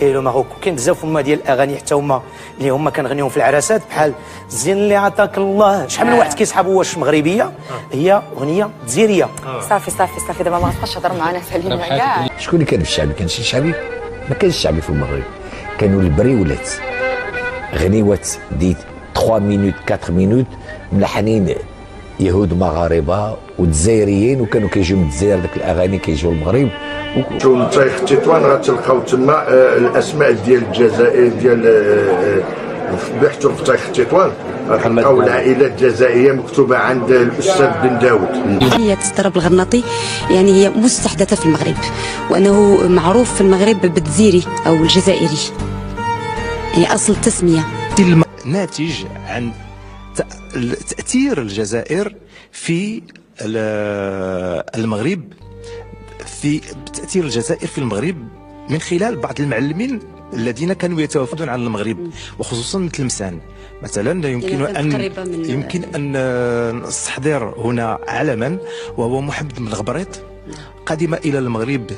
لو ماروكو كاين بزاف هما ديال الاغاني حتى هما اللي هما كنغنيوهم في العراسات بحال زين اللي عطاك الله. شحال من واحد كيسحبوا واش مغربيه هي اغنيه جزائريه. صافي دابا ما غتبقاش تهضر معنا سليمه كاع. شكون اللي كان في الشعبي؟ كان شي شعبي؟ ما كانش شعبي في المغرب، كانوا البريولات غنيوات دي 3 مينوت 4 مينوت ملحنين يهود مغاربه والجزائريين، وكانوا كيجيو من الجزائر داك الاغاني كيجيو المغرب. شوف تاريخ تطوان غتلقاو تما الاسماء ديال الجزائر ديال بحثوا في تاريخ تطوان او العائلات الجزائريه مكتوبه عند الاستاذ بن داود. هي الضرب الغرناطي يعني هي مستحدثه في المغرب، وانه معروف في المغرب بالدزيري او الجزائري، يعني اصل التسميه ناتج عن تاثير الجزائر في المغرب، في تأثير الجزائر في المغرب من خلال بعض المعلمين الذين كانوا يتوافدون على المغرب، وخصوصا مثل مسان مثلا. يمكن أن نستحضر هنا علما، وهو محمد بن الغبريط، قدم إلى المغرب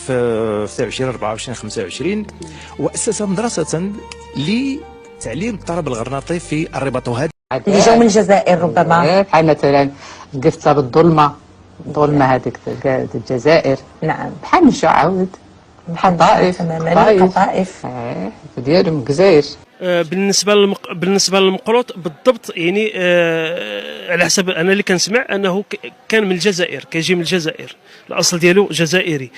في 24 وأسس مدرسة لتعليم الطرب الغرناطي في الرباط. وهذه اللي جاوا من الجزائر ربما بحال مثلا قفطة بالظلمة، ظلمة هذيك الجزائر. نعم بحال نشا عاود بحال طائف تماما طائف ديالهم الجزائر. بالنسبه للمقروط بالضبط، يعني على حسب انا اللي كنسمع انه كان من الجزائر، كيجي من الجزائر، الاصل ديالو جزائري.